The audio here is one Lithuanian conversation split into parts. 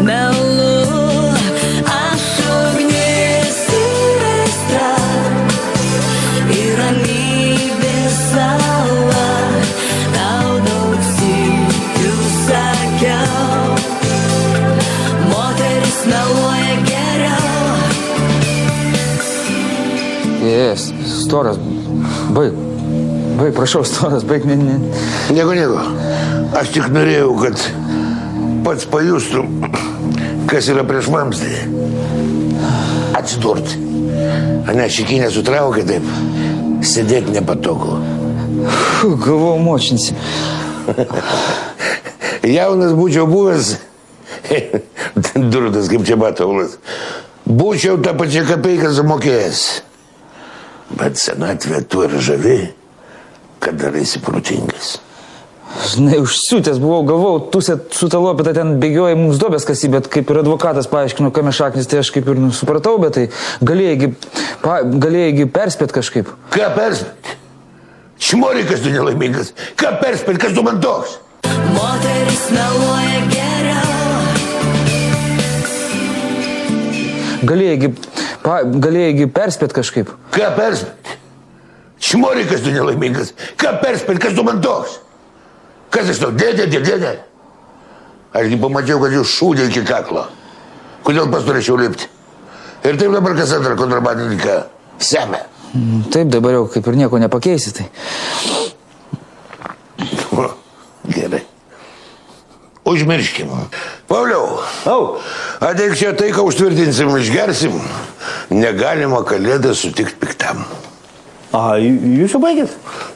melu, aš ugnis ir aistra, ir ramybės sala, tau daug sykių sakiau, moteris meluoja geriau. Storas, baig, prašau, Storas, baig, ne. Nieko. Aš tik norėjau, kad pats pajustum, kas yra prieš vamzdį. Atsidurti. Ane, šikinę sutraukė taip, sėdėti nepatogu. Galvojau, močinsi. Jaunas būčiau buvęs, durdas kaip čia bataulas, būčiau tą pačią kapeiką sumokėjęs. Bet senatvė tu ir žavi, kad daraisi protingas. Žinai, užsiūtęs buvau, galvojau, tusė su ta lopeta ten bėgioja mums duobės kasy, bet kaip ir advokatas paaiškino, kame šaknis, tai aš kaip ir supratau, bet tai galėjai perspėt kažkaip. Ką perspėt? Šmorikas tu nelaimingas. Ką perspėt, kas tu man toks? Moteris meluoja geriau. Galėjai perspėt kažkaip. Ką perspėt? Šmorikas tu nelaimingas. Ką perspėt, kas tu man toks? Kas iš to? Dėdė. Ašgi pamačiau, kad jūs šūdė iki kaklo. Kodėl pas turėčiau lipti? Ir taip dabar kas antrą kontrabandininką semia. Taip, dabar jau kaip ir nieko nepakeisi, tai. O, gerai. Užmirškim. Pauliau. Ateik čia tai, ką užtvirtinsim, išgersim. Negalima kalėdą sutikti piktam. Jūs jau baigėt?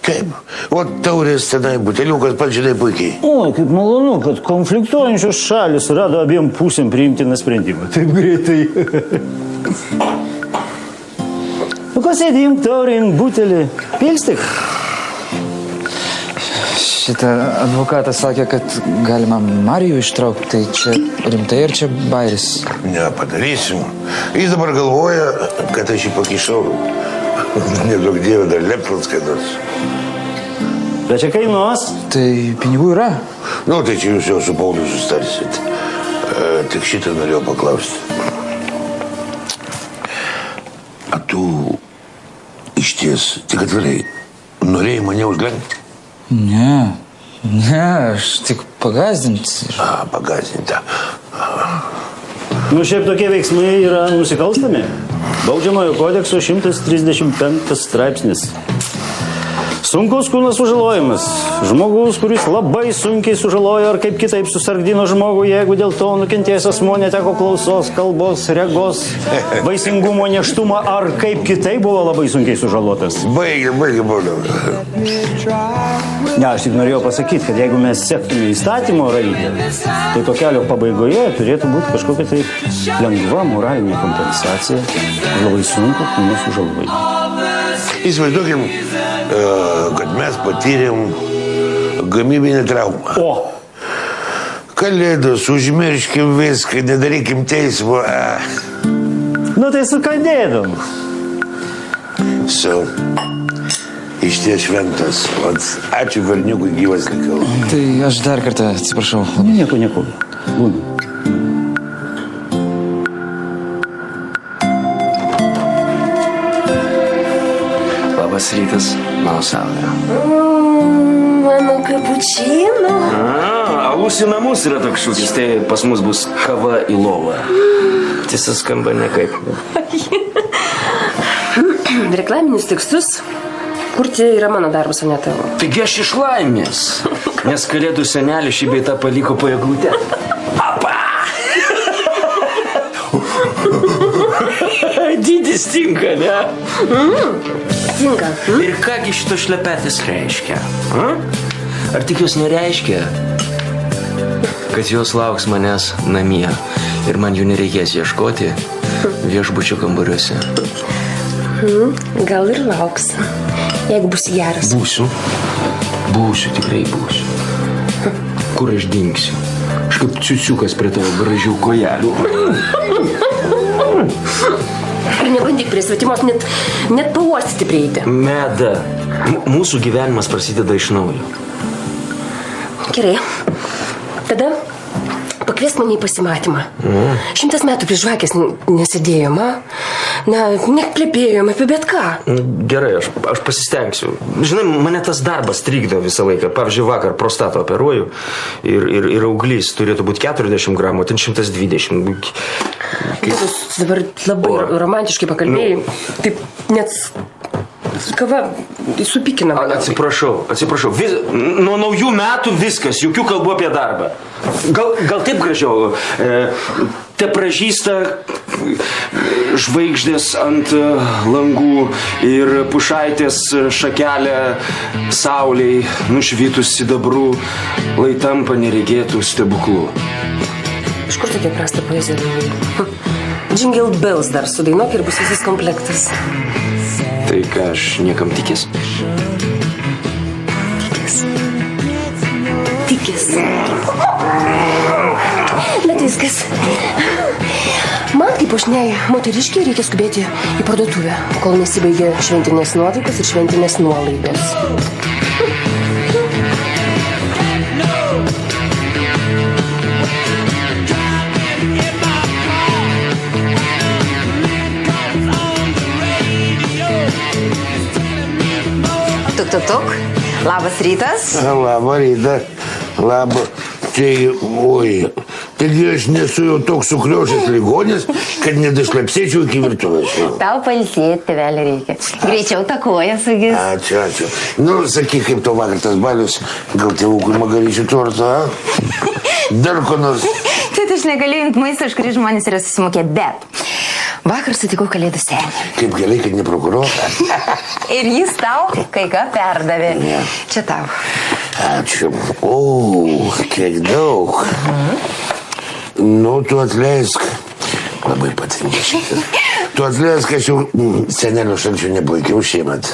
Taip. O taurės tenai, buteliukas pats žinai puikiai. Oi, kaip malonu, kad konfliktuojančios šalis rado abiem pusėm priimtiną sprendimą. Taip greitai. Pasėdė imk taurį, imk butelį. Pilstik. Šitą advokatas sakė, kad galima Marijų ištraukti, tai čia rimtai ir čia bairis. Nepadarysim. Jis dabar galvoja, kad aš jį pakišau. Nedaug dievė dar leptels, kad nors. Bet čia kainuos? Tai pinigų yra? Nu, tai čia jūs jau su Pauliu sustarsit. Tik šitą norėjau paklausti. A tu išties, tik atvirai, norėjai mane užlenkti? Ne, aš tik pagazdinti. Pagazdinti. Nu, šiaip tokie veiksmai yra nusikalstami. Baudžiamojo kodekso 135 straipsnis. Sunkus kūno sužalojimas. Žmogus, kuris labai sunkiai sužalojo ar kaip kitaip susargdino žmogų, jeigu dėl to nukentėjęs asmuo neteko klausos, kalbos, regos, vaisingumo, nėštumo ar kaip kitaip buvo labai sunkiai sužalotas. Baigi, Pauliau. Ne, aš tik norėjau pasakyti, kad jeigu mes sektume įstatymo raidę, tai to kelio pabaigoje turėtų būti kažkokia tai lengva moralinė kompensacija labai sunku kūno sužalojimą. Įsivaizduokim, kad mes patyrėm gamybinę traumą. Kalėdos, užmirškim viską, nedarykim teismo. Nu tai su kalėdom. Išties šventas. Ačiū Varniukui, gyvas likau. Tai aš dar kartą atsiprašau. Nieko. Būna. Labas rytas, mano saulė. Mano kapučino. Alus į namus yra toks šūkis, tai pas mus bus kava į lovą. Tiesa skamba nekaip. Reklaminius tekstus kurti yra mano darbas, o ne tavo. Taigi aš iš laimės, nes kalėdų senelį šį beitą paliko po eglutę. Apa! Dydis tinka, ne? Tinka. Ir kągi šito šlepetės reiškia? Ar tik jos nereiškia, kad jos lauks manęs namie ir man jų nereikės ieškoti viešbučio kambariuose? Gal ir lauks, jeigu bus geras. Būsiu, tikrai būsiu. Kur aš dingsiu? Aš kaip ciuciukas prie tavo gražių kojelių. Ir nebandyk prie svetimos net pauostyti prieiti. Meda, mūsų gyvenimas prasideda iš naujo. Gerai, tada pakviesk mane į pasimatymą. 100 metų prie žvakės nesėdėjom, neklepėjom apie bet ką. Gerai, aš pasistengsiu. Žinai, mane tas darbas trikdo visą laiką. Pavyzdžiui, vakar prostatą operuoju ir auglys turėtų būti 40 gramų, ten 120. Jūs dabar labai romantiškai pakalbėjai. Taip net kava supykina mane. Atsiprašau. Nuo naujų metų viskas, jokių kalbų apie darbą. Gal taip gražiau. Te pražįsta žvaigždės ant langų ir pušaitės šakelė saulei nušvitus sidabrų, lai tampa neregėtų stebuklų. Iš kur tokia prasta poezija? Jingle Bells dar sudainuok ir bus visas komplektas. Tai ką aš niekam tikės? Tikės. Bet viskas. Man kaip pušniai moteriškiai reikia skubėti į parduotuvę, kol nesibaigia šventinės nuotaikos ir šventinės nuolaidos. Tuk. Labas rytas. Labą rytą. Labą. Tai, oi, taigi aš nesu jau toks sukriošęs ligonis, kad nedašlepsėčiau iki virtuvės. Tau pailsėti, tėvelį reikia. Greičiau tą koją sugis. Ačiū. Nu, sakyk, kaip tau vakar tas balius, gal tėvukui magaryčių tortą, dar ko nors. Tai aš negaliu imti maisto, už kurį žmonės yra susimokė, bet vakar sutikau kalėdų senį. Kaip gerai, kad ne prokuroras. Ir jis tau kai ką perdavė. Čia tau. Ačiū. O, kiek daug. Nu, tu atleisk. Labai patinka. Tu atleisk, aš jau senelio šalčio nepalaikiau šiemet.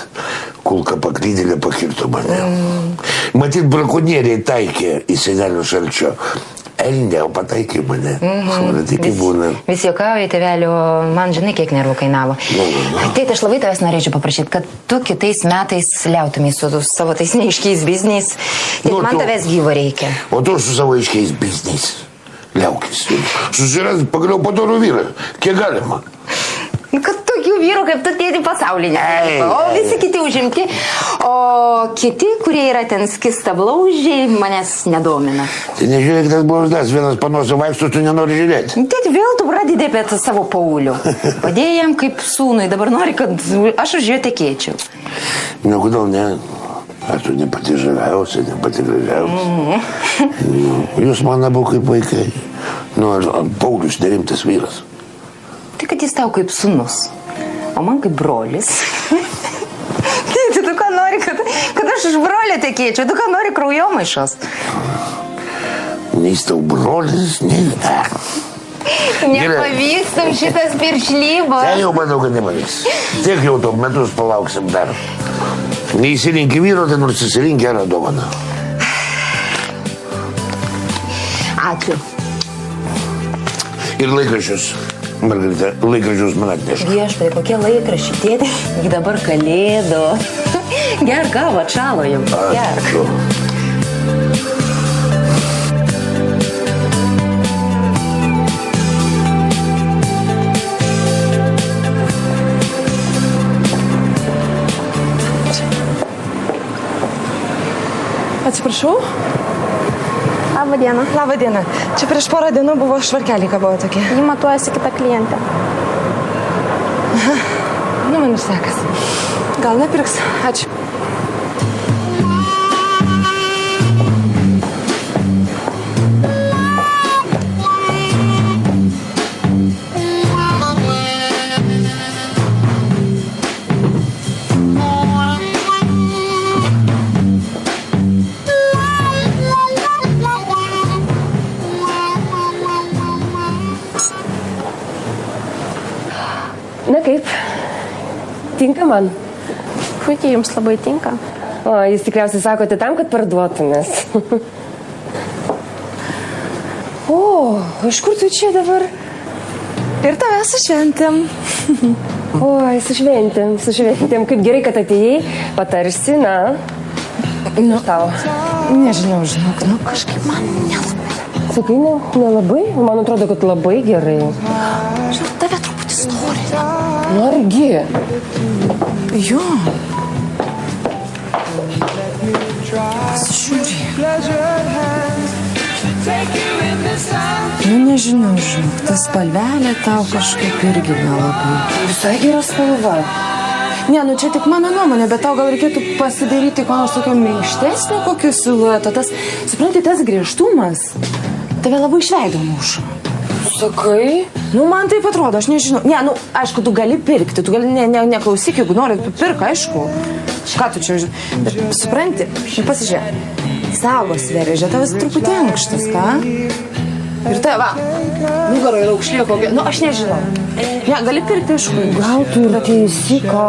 Kulka paklydėlė pakirto mane. Matyt, brakonieriai taikė į senelio šalčio. Elnė, o pataikė mane. Tai kaip būna. Vis juokauja, tėvelio, man žinai, kiek nervų kainavo. Tėti, aš labai tavęs norėčiau paprašyti, kad tu kitais metais liautumai su savo tais neiškiais bizniais. Man tavęs gyvo reikia. O tu su savo iškiais bizniais. Liaukis. Susiras pagaliau padorų vyrą. Kiek galima? Kad tokių vyrų kaip tu, tėti, pasaulinė. O visi kiti užimti. O kiti, kurie yra ten skistablaužiai, manęs nedomina. Tai nežiūrėk, tas blauzdas, vienas panosio vaikštų, tu nenori žiūrėti. Tėti, vėl tu pradedi apie tą savo Paulių. Padėjai jam kaip sūnui, dabar nori, kad aš už jo tekėčiau. Nu, kodėl ne? Ar tu ne pati žaviausia, ne pati gražiausia? Jūs man abu kaip vaikai. Nu, ar Paulius nerimtas vyras? Tai kad jis tau kaip sūnus, o man kaip brolis. Tėti, tu ką nori, kad aš už brolį tekėčiau, tu ką nori kraujomaišos. Nei tau brolis, nei... Nepavyks tam šitas piršlybos. Tai jau manau, kad nepavyks. Tiek jau to metus palauksim dar. Neįsirinkį vyro, tai nors įsirinkį gerą dovaną. Ačiū. Ir laikraščius. Margarita, laikraščius man atneš. Viešpai, kokie laikraščiai, tėti? Juk dabar kalėdo. Ger kavą, atšalo jau. Ačiū. Atsiprašau? Labą dieną. Labą dieną. Čia prieš porą dienų buvo švarkeliai kabojo tokie. Jį matuojasi kita klientė. Aha. Nu, man nusekas. Gal nepirks? Ačiū. Na kaip? Tinka man? Puikiai jums labai tinka. O, jūs tikriausiai sakote tam, kad parduotumės. O, iš kur tu čia dabar? Ir tave su šventėm. Oi, su šventėm. Kaip gerai, kad atėjai, patarsi, na. Nu, tau. Nežinau, žinok, kažkaip man nelabai. Sakai, nelabai? Man atrodo, kad labai gerai. Žinau, tave truputį storina. Argi? Jo. Žiūrėk. Nu, nežinau, žinok, ta spalvelė tau kažkaip irgi nelabai. Visai gera spalva. Ne, nu čia tik mano nuomonė, bet tau gal reikėtų pasidaryti ko nors tokio minkštesnio kokio silueto. Tas, supranti, tas griežtumas tave labai iš veido muša. Sakai? Nu, man taip atrodo, aš nežinau. Ne, nu, aišku, tu gali pirkti, tu gali neklausyk, jeigu nori, tu pirk, aišku. Ką tu čia, bet supranti, pasižiūrėk, saugos verėžė, tavas truputį ankštas, ką? Ir tai, va, nugaroje raukšlė kokia, nu, aš nežinau. Ne, gali pirkti, aišku. Gal tu ir teisi, ką?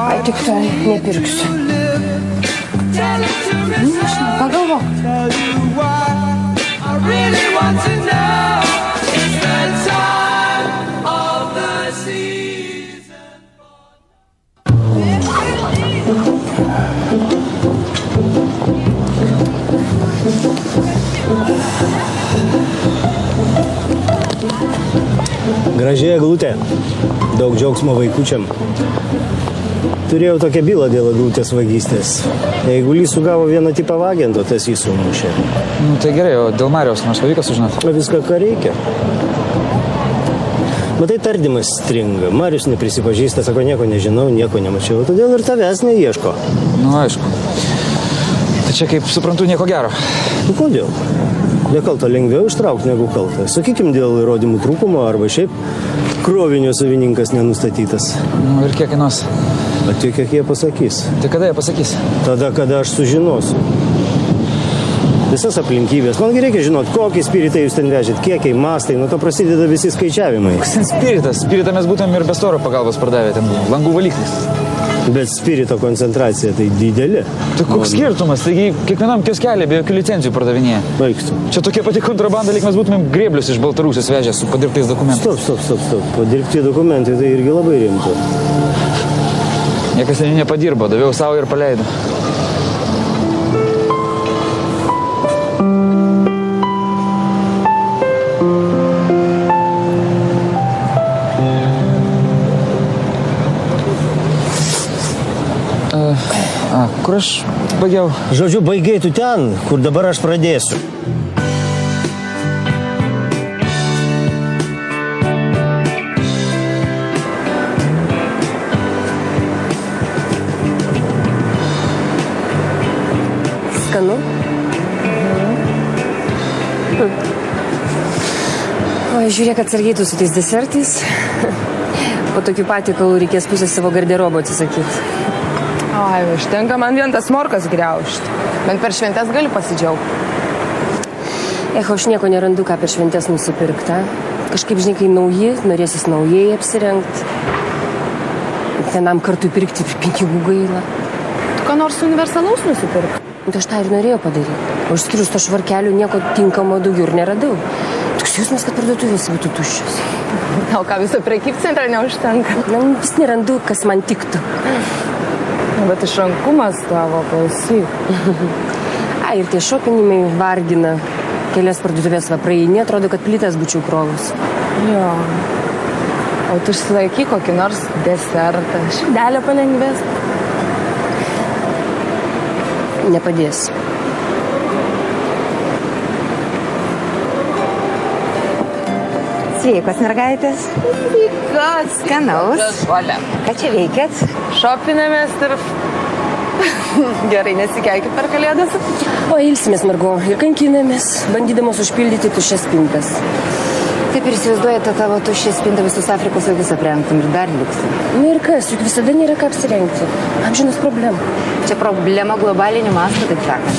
Ai, tik tai nepirksiu. Nežinau, pagalvok. Gražiai eglutė, daug džiaugsmo vaikučiam. Turėjau tokią bylą dėl eglutės vagystės. Eigulys sugavo vieną tipą vagento, tas jį sumušė. Nu, tai gerai, o dėl Marijos nors pavyko sužinoti? Viską, ką reikia. Matai, tardymas stringa. Marius neprisipažįsta, sako, nieko nežinau, nieko nemačiau, todėl ir tavęs neieško. Nu, aišku. Tai čia, kaip suprantu, nieko gero. Nu, kodėl? Nekaltą lengviau ištraukti negu kaltą. Sakykim, dėl įrodymų trūkumo arba šiaip krovinio savininkas nenustatytas. Nu, ir kiek kainuos? O tiek, kiek jie pasakys. Tai kada jie pasakys? Tada, kada aš sužinosiu. Visas aplinkybės. Mangi reikia žinot, kokį spiritą jūs ten vežėt, kiekiai, mastai, nuo to prasideda visi skaičiavimai. Koks ten spiritas? Spiritą mes būtum ir be storo pagalbos pardavę, ten buvo langų valiklis. Bet spirito koncentracija tai didelė. Tai koks skirtumas? Taigi kiekvienam kioskelė be jokių licencijų pardavinėja. Baigtų. Čia tokia pati kontrabanda, lyg mes būtumėm grėblius iš Baltarusijos vežę su padirbtais dokumentais. Stop. Padirbti dokumentai tai irgi labai rimta. Niekas ten nepadirbo, daviau savo ir paleidau. Kur aš baigiau? Žodžiu, baigiai tu ten, kur dabar aš pradėsiu. Skanu? O, žiūrėk, atsargiai tu su tais desertais. Po tokių patiekalų reikės pusę savo garderobo atsisakyti. Ai, užtenka man vien tas morkas griaužti. Bent per šventes galiu pasidžiaugti. Aš nieko nerandu, ką per šventes nusipirkti. Kažkaip, žinai, kai nauji, norėsis naujai apsirengti. Vienam kartui pirkti pinigų gaila. Tu ką nors universalaus nusipirk? Tai aš tą ir norėjau padaryti. O išskyrus to švarkelių nieko tinkamo daugiau ir neradau. Toks jausmas, kad parduotuvės būtų tuščios. O ką viso prekybcentre neužtenka? Na, vis nerandu, kas man tiktų. Bet išrankumas tavo, klausyk. Ai, ir tie šopinimai vargina. Kelias parduotuvės va praeini, atrodo, kad plytas būčiau krovus. Jo. O tu išsilaiky kokį nors desertą. Širdelė palengvės. Nepadės. Sveikos, mergaitės. Kas? Skanaus. Žuolė. Ką čia veikėt? Šopinėmės ir... Gerai, nesikeikit per kalėdas. O ilsimės, Margo, ir kankinamės, bandydamos užpildyti tuščias spintas. Taip ir įsivaizduojate tavo tuščią spintą visus Afrikos vaikus aprengtum ir dar liksim. Na ir kas, juk visada nėra ką apsirengti. Amžinas problema. Čia problema globaliniu mastu, taip sakant.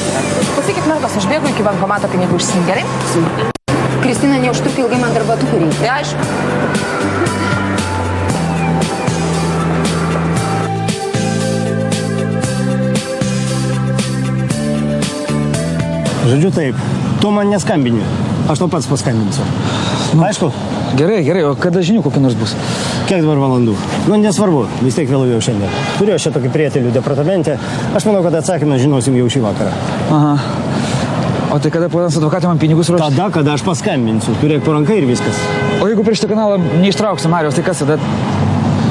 Klausykit, mergos, aš bėgu iki bankomato pinigų išsiimt, gerai? Kristina, neužtruk ilgai, man darbuotojų reikia. Tai aišku. Žodžiu taip, tu man neskambini, aš tau pats paskambinsiu. Aišku? Gerai, o kada žinių kokie nors bus? Kiek dabar valandų? Nu, nesvarbu, vis tiek vėliau šiandien. Turiu aš čia tokį prietelių departamente, aš manau, kad atsakymą žinosim jau šį vakarą. Aha. O tai kada ponas advokatė man pinigus ruoš? Tada, kada aš paskambinsiu, turėk po ranką ir viskas. O jeigu prieš tą kanalą neištrauksi Marijos, tai kas tada?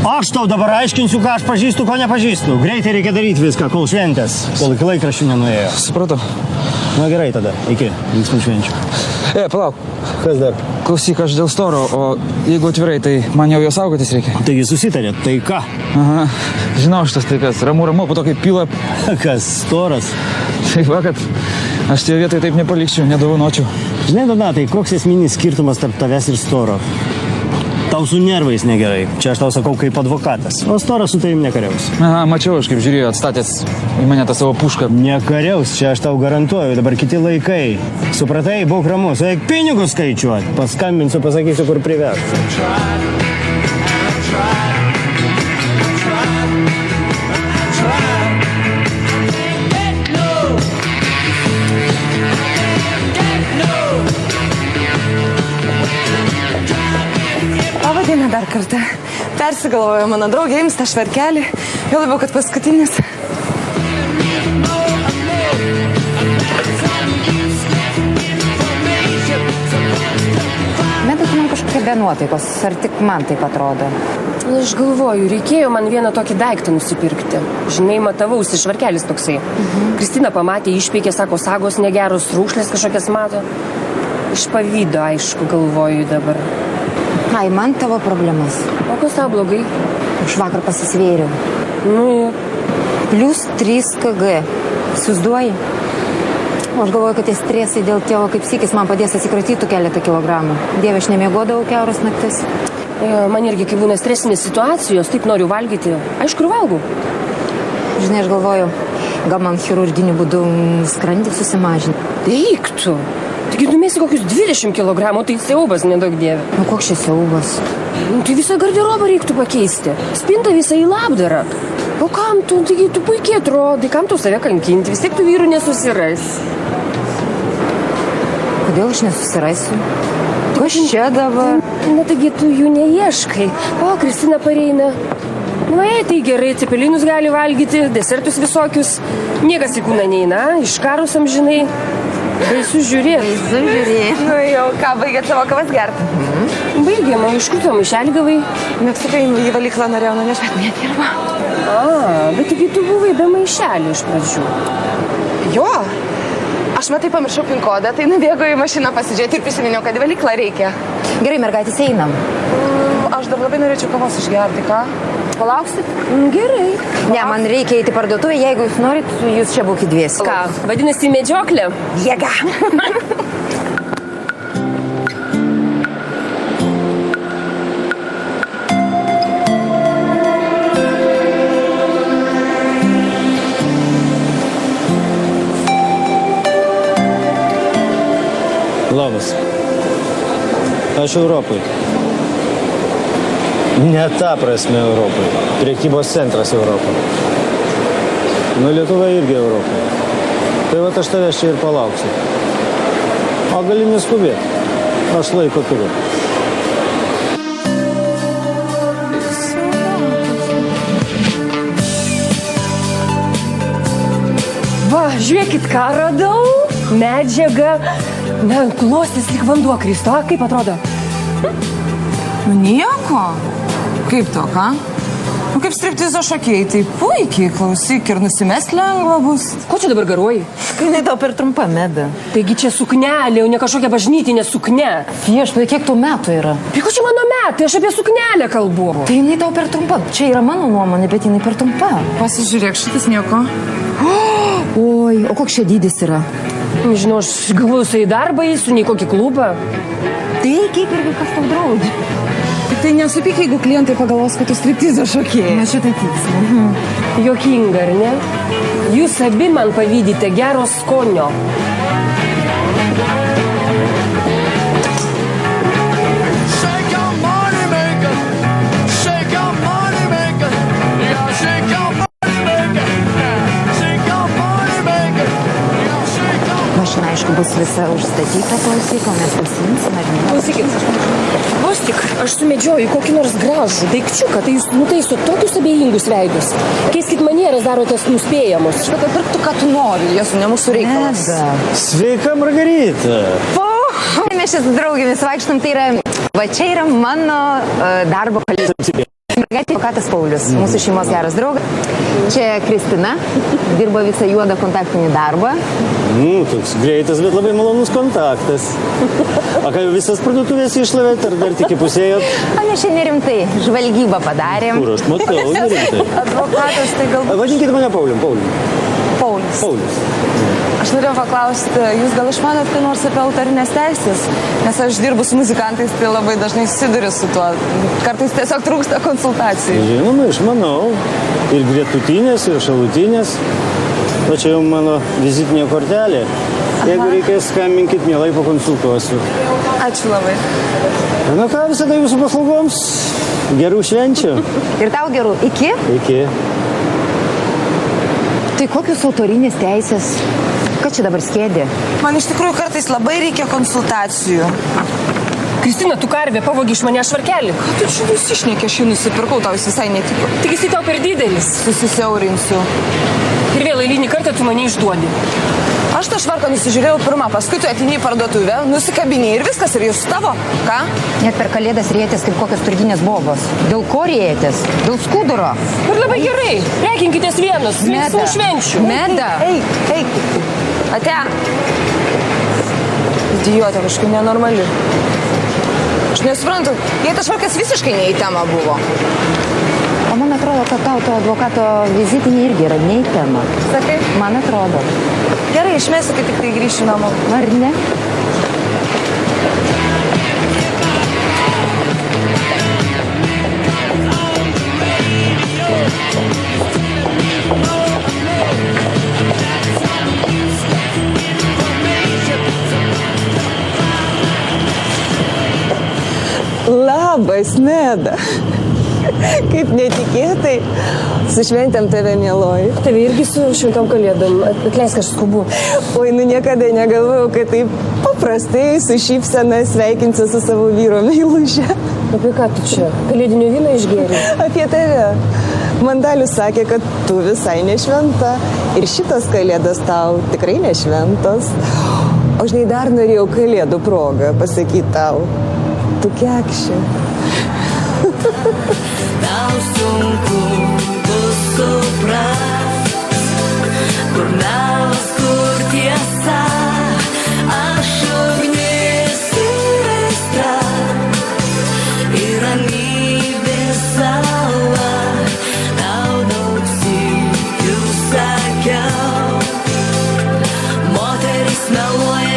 Aš tau dabar aiškinsiu, ką aš pažįstu, ko nepažįstu. Greitai reikia daryti viską, kol šventės, kol iki laikraščių nenuėjo. Supratau. Na gerai tada, iki linksmų švenčių. Palauk. Kas dar? Klausyk, aš dėl storo, o jeigu atvirai, tai man jau jo saugotis reikia. Taigi susitarėt, tai ką? Aha. Žinau šitas tai kas, ramu, po to kaip pila. Kas, storas? Tai va, kad aš tie vietai taip nepalikčiau, nedovanočiau. Žinai, Donatai, koks esminis skirtumas tarp tavęs ir storo? Tau su nervais negerai. Čia aš tau sakau kaip advokatas. O storas su tavim nekariaus. Aha, mačiau, aš kaip žiūrėjau, atstatęs į mane tą savo pušką. Nekariaus, čia aš tau garantuoju, dabar kiti laikai. Supratai, būk ramus, eik pinigus skaičiuot. Paskambinsiu, pasakysiu, kur priveš. Pavadina dar kartą. Persigalvojo mano draugė, ims tą švarkelį. Jau labiau, kad paskutinis. Bet tai man kažkokia be nuotaikos, ar tik man taip atrodo? Aš galvoju, reikėjo man vieną tokį daiktą nusipirkti. Žinai, matavausi, švarkelis toksai. Kristina pamatė, išpeikė, sako, sagos negeros, rūšlės kažkokias mato. Iš pavydo, aišku, galvoju dabar. Ai, man tavo problemas. O kas tau blogai? Aš vakar pasisvėriau. Nu, Plius 3 kg. Įsivaizduoji? O aš galvoju, kad tie stresai dėl tėvo kaip sykis man padės atsikratyti keletą kilogramų. Dieve, aš nemiegodavau kiauras naktis. Man irgi, kai būna stresinės situacijos, taip noriu valgyti. Aišku, ir valgau. Žinai, aš galvoju, gal man chirurginiu būdu skrandį susimažinti. Eiktų. Taigi numėsi kokius 20 kg, tai siaubas, nedaug dievė. Nu, koks čia siaubas? Tai visą garderobą reiktų pakeisti. Spintą visą į labdarą. O kam tu, taigi tu puikiai atrodai, kam tu save kankinti, vis tiek tu vyrų nesusirasi. Kodėl aš nesusirasiu? Kas čia dabar? Na, taigi tu jų neieškai. O, Kristina pareina. Nu, tai gerai, cepelinus gali valgyti, desertus visokius. Niekas į kūną neina, iš karus amžinai. Baisu žiūrėti. Nu jau, ką, baigėt savo kavas gerti? Baigėm, o iš kur to maišelį gavai? Meksikai į valyklą norėjau nunešti, bet nedirba. Bet taigi tu buvai be maišelį iš pradžių. Jo, aš matai pamiršau pin kodą, tai nubėgau į mašiną pasižiūrėti ir prisiminiau, kad į valyklą reikia. Gerai, mergaitės, einam. Aš dar labai norėčiau kavos išgerti, ką? Palauksit? Gerai. Ne, man reikia eiti parduotuvę, jeigu jūs norit, jūs čia būkit dviesi. Ką, vadinasi medžioklė? Jėga. Labas. Aš Europai. Ne ta prasme Europai. Prekybos centras Europai. Nu, Lietuva irgi Europai. Tai va aš tavęs čia ir palauksiu. O gali neskubėti. Aš laiko turiu. Va, žiūrėkit, ką radau. Medžiaga. Na, klostis lyg vanduo kristo. Kaip atrodo? Nu nieko. Kaip to, ką? Nu kaip striptizo šokėjai, tai puikiai, klausyk, ir nusimest lengva bus. Ko čia dabar garuoji? Kai tau per trumpa, Meda. Taigi čia suknelė, o ne kažkokia bažnytinė sukne. Viešpatie, kiek tų metų yra? Tai ko čia mano metai, aš apie suknelę kalbu. Tai jinai tau per trumpa. Čia yra mano nuomonė, bet jinai per trumpa. Pasižiūrėk, šitas nieko. Oi, o koks čia dydis yra? Nežinau, aš galvoju, su į darbą eisiu, nei kokį klubą. Tai kaip irgi kas tau draudžia. Tik tai nesupyk, jeigu klientai pagalvos, kad tu striptizo šokėjai. Na šitą tikslą. Juokinga, ar ne? Jūs abi man pavydite gero skonio. Mašina, aišku, bus visa užstatyta, klausyk, o mes pasiimsime, ar ne? Klausykit, vos tik aš aš sumedžioju kokį nors gražų daikčiuką, tai jūs nutaisot tokius abejingus veidus. Keiskit manieras, darotės nuspėjamus. Aš kad pirktų, ką tu nori, Jėzu, ne mūsų reikalas. Sveika, Margarita. Mes čia su draugėmis vaikštam, tai yra, va čia yra mano darbo kolegė. Mergaitė advokatas Paulius, mūsų šeimos geras draugas. Čia Kristina, dirba visą juodą kontaktinį darbą. Toks greitas, bet labai malonus kontaktas. O ką jau visas parduotuvės išlavėt, ar dar tik įpusėjot? O mes čia nerimtai, žvalgybą padarėm. Kur aš matau, nerimtai. Advokatas, tai gal... Vadinkite mane Paulium. Paulius. Aš norėjau paklausti, jūs gal išmanot, kai nors apie autorinės teisės? Nes aš dirbu su muzikantais, tai labai dažnai susiduriu su tuo. Kartais tiesiog trūksta konsultacijų. Žinoma, išmanau. Ir gretutinės, ir šalutinės. O čia jau mano vizitinė kortelė. Jeigu reikės, skambinkit, mielai pakonsultuosiu. Ačiū labai. Na ką, visada jūsų paslaugoms. Gerų švenčių. Ir tau gerų. Iki? Iki. Tai kokios autorinės teisės? Ką čia dabar skėdė? Man iš tikrųjų kartais labai reikia konsultacijų. Kristina, tu karvė pavogė iš mane švarkelį. Ką tu čia vis išnekė, aš jį nusipirkau, tau jis visai netiko. Tik jis tau per didelis. Susisiaurinsiu. Ir vėl eilinį kartą tu mane išduodi. Aš tą švarką nusižiūrėjau pirmą, paskui tu atėjai į parduotuvę, nusikabinėjai ir viskas, ir jūs tavo. Ką? Net per kalėdas rėtės kaip kokios turginės bobos. Dėl ko rėtės? Dėl skuduro. Ir labai gerai. Reikinkitės vienas. Linksmų švenčių. Meda. Eik. Ate. Idiotė, kažkaip nenormali. Aš nesuprantu, jei tas švarkas visiškai ne į temą buvo. O man atrodo, kad tau to advokato vizitinė irgi yra ne į temą. Sakai? Man atrodo. Gerai, išmesiu, kai tik tai grįšiu namo. Ar ne? Labas, Neda. Kaip netikėtai. Su šventėm tave, mieloji. Tave irgi su šventom kalėdom. Atleisk, aš skubu. Oi, niekada negalvojau, kad taip paprastai su šypsena sveikinsiu su savo vyro meiluže. Apie ką tu čia? Kalėdinio vyno išgėrė? Apie tave. Mandalius sakė, kad tu visai nešventa. Ir šitos kalėdos tau tikrai nešventos. O žinai, dar norėjau kalėdų progą pasakyti tau. Tu kekši. Tau sunku bus suprast, kur melas, kur tiesa. Aš ugnis ir aistra, ir ramybės sala. Tau daug sykių sakiau, moteris meluoja.